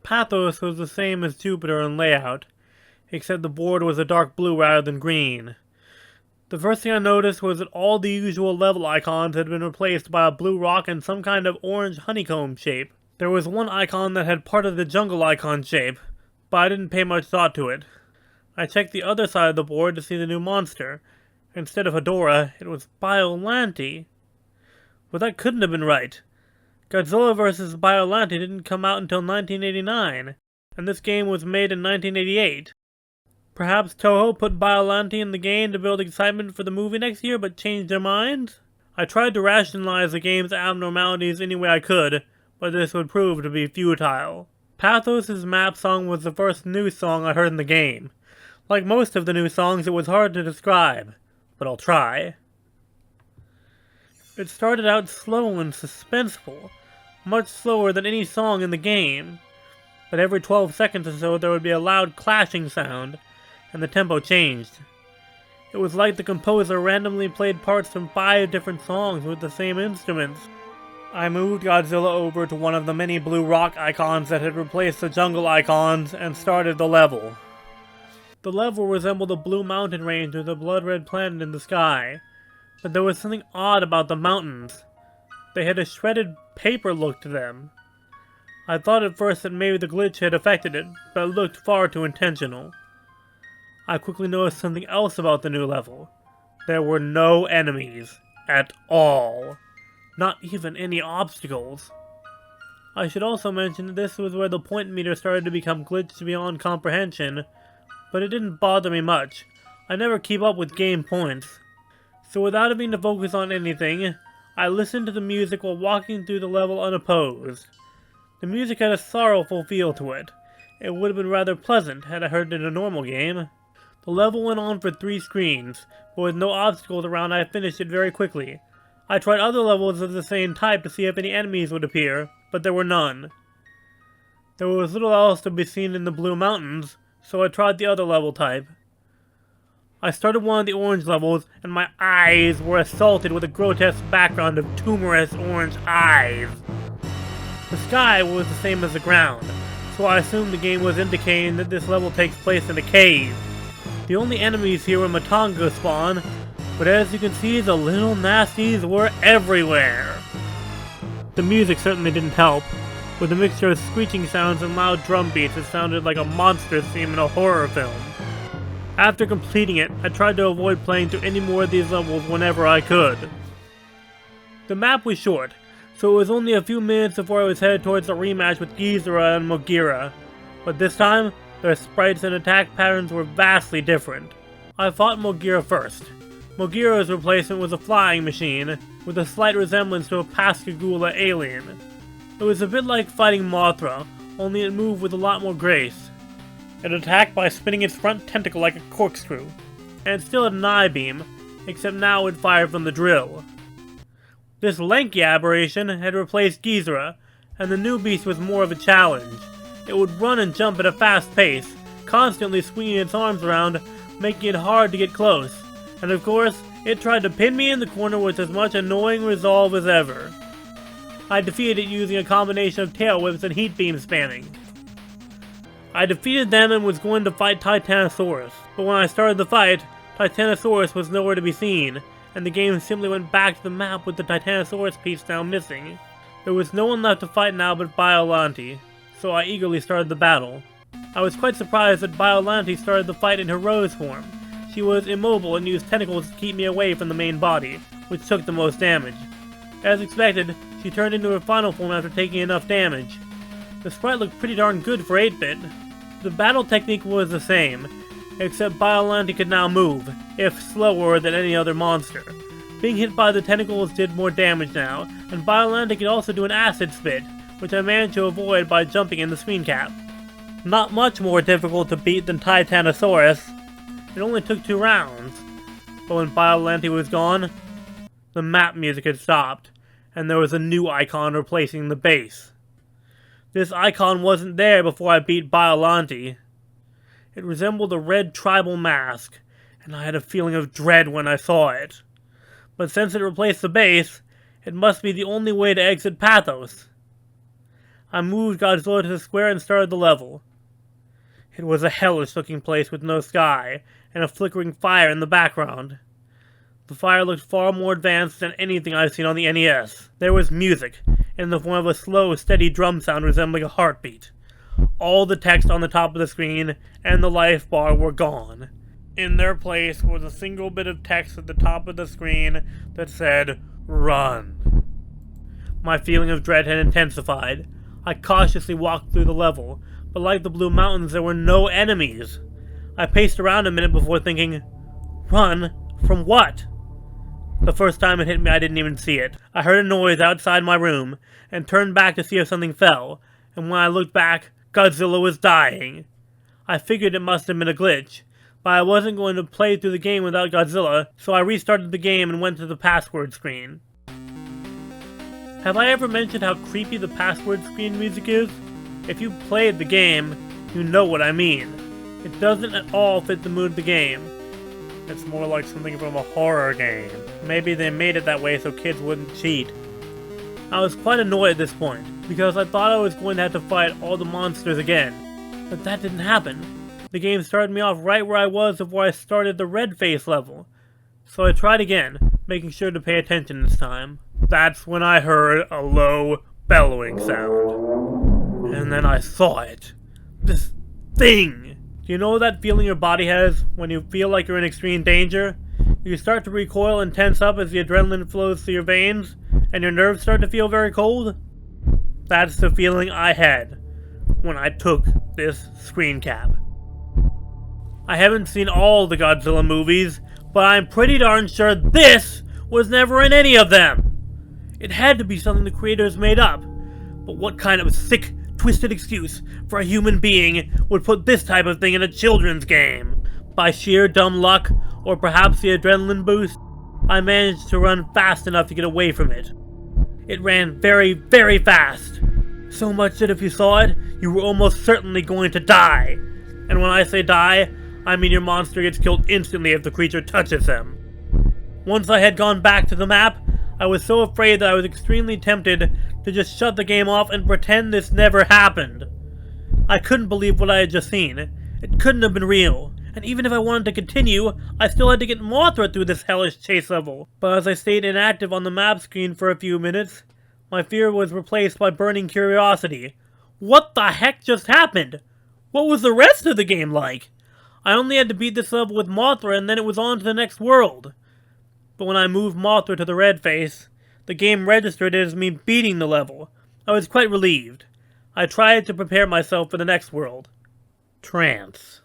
Pathos was the same as Jupiter in layout, except the board was a dark blue rather than green. The first thing I noticed was that all the usual level icons had been replaced by a blue rock and some kind of orange honeycomb shape. There was one icon that had part of the jungle icon shape, but I didn't pay much thought to it. I checked the other side of the board to see the new monster. Instead of Hedorah, it was Biollante. But that couldn't have been right. Godzilla vs. Biollante didn't come out until 1989, and this game was made in 1988. Perhaps Toho put Biollante in the game to build excitement for the movie next year, but changed their minds? I tried to rationalize the game's abnormalities any way I could, but this would prove to be futile. Pathos' map song was the first new song I heard in the game. Like most of the new songs, it was hard to describe, but I'll try. It started out slow and suspenseful, much slower than any song in the game, but every 12 seconds or so there would be a loud clashing sound, and the tempo changed. It was like the composer randomly played parts from 5 different songs with the same instruments. I moved Godzilla over to one of the many blue rock icons that had replaced the jungle icons and started the level. The level resembled a blue mountain range with a blood-red planet in the sky, but there was something odd about the mountains. They had a shredded paper look to them. I thought at first that maybe the glitch had affected it, but it looked far too intentional. I quickly noticed something else about the new level. There were no enemies. At all. Not even any obstacles. I should also mention that this was where the point meter started to become glitched beyond comprehension, but it didn't bother me much. I never keep up with game points. So without having to focus on anything, I listened to the music while walking through the level unopposed. The music had a sorrowful feel to it. It would have been rather pleasant had I heard it in a normal game. The level went on for 3 screens, but with no obstacles around I finished it very quickly. I tried other levels of the same type to see if any enemies would appear, but there were none. There was little else to be seen in the Blue Mountains, so I tried the other level type. I started one of the orange levels, and my eyes were assaulted with a grotesque background of tumorous orange eyes. The sky was the same as the ground, so I assumed the game was indicating that this level takes place in a cave. The only enemies here were Matonga spawn, but as you can see, the little nasties were everywhere. The music certainly didn't help. With a mixture of screeching sounds and loud drum beats, it sounded like a monster theme in a horror film. After completing it, I tried to avoid playing through any more of these levels whenever I could. The map was short, so it was only a few minutes before I was headed towards a rematch with Geezera and Mogira, but this time, their sprites and attack patterns were vastly different. I fought Mogira first. Mogira's replacement was a flying machine, with a slight resemblance to a Pascagoula alien. It was a bit like fighting Mothra, only it moved with a lot more grace. It attacked by spinning its front tentacle like a corkscrew, and it still had an I-beam, except now it fired from the drill. This lanky aberration had replaced Geezera, and the new beast was more of a challenge. It would run and jump at a fast pace, constantly swinging its arms around, making it hard to get close. And of course, it tried to pin me in the corner with as much annoying resolve as ever. I defeated it using a combination of tail whips and heat beam spamming. I defeated them and was going to fight Titanosaurus, but when I started the fight, Titanosaurus was nowhere to be seen, and the game simply went back to the map with the Titanosaurus piece now missing. There was no one left to fight now but Biollante, so I eagerly started the battle. I was quite surprised that Biollante started the fight in her rose form. She was immobile and used tentacles to keep me away from the main body, which took the most damage. As expected, she turned into her final form after taking enough damage. The sprite looked pretty darn good for 8-bit. The battle technique was the same, except Biollante could now move, if slower than any other monster. Being hit by the tentacles did more damage now, and Biollante could also do an acid spit, which I managed to avoid by jumping in the screen cap. Not much more difficult to beat than Titanosaurus. It only took 2 rounds, but when Biollante was gone, the map music had stopped, and there was a new icon replacing the base. This icon wasn't there before I beat Biollante. It resembled a red tribal mask, and I had a feeling of dread when I saw it. But since it replaced the base, it must be the only way to exit Pathos. I moved Godzilla to the square and started the level. It was a hellish-looking place with no sky, and a flickering fire in the background. The fire looked far more advanced than anything I've seen on the NES. There was music, in the form of a slow, steady drum sound resembling a heartbeat. All the text on the top of the screen and the life bar were gone. In their place was a single bit of text at the top of the screen that said, "Run." My feeling of dread had intensified. I cautiously walked through the level, but like the Blue Mountains, there were no enemies. I paced around a minute before thinking, run from what? The first time it hit me, I didn't even see it. I heard a noise outside my room, and turned back to see if something fell, and when I looked back, Godzilla was dying. I figured it must have been a glitch, but I wasn't going to play through the game without Godzilla, so I restarted the game and went to the password screen. Have I ever mentioned how creepy the password screen music is? If you played the game, you know what I mean. It doesn't at all fit the mood of the game. It's more like something from a horror game. Maybe they made it that way so kids wouldn't cheat. I was quite annoyed at this point, because I thought I was going to have to fight all the monsters again. But that didn't happen. The game started me off right where I was before I started the red face level. So I tried again, making sure to pay attention this time. That's when I heard a low, bellowing sound. And then I saw it. This thing! Do you know that feeling your body has when you feel like you're in extreme danger? You start to recoil and tense up as the adrenaline flows through your veins, and your nerves start to feel very cold? That's the feeling I had when I took this screen cap. I haven't seen all the Godzilla movies, but I'm pretty darn sure this was never in any of them. It had to be something the creators made up. But what kind of sick, twisted excuse for a human being would put this type of thing in a children's game? By sheer dumb luck, or perhaps the adrenaline boost, I managed to run fast enough to get away from it. It ran very, very fast. So much that if you saw it, you were almost certainly going to die. And when I say die, I mean your monster gets killed instantly if the creature touches them. Once I had gone back to the map, I was so afraid that I was extremely tempted to just shut the game off and pretend this never happened. I couldn't believe what I had just seen. It couldn't have been real. And even if I wanted to continue, I still had to get Mothra through this hellish chase level. But as I stayed inactive on the map screen for a few minutes, my fear was replaced by burning curiosity. What the heck just happened? What was the rest of the game like? I only had to beat this level with Mothra and then it was on to the next world. But when I moved Mothra to the red face, the game registered it as me beating the level. I was quite relieved. I tried to prepare myself for the next world. Trance.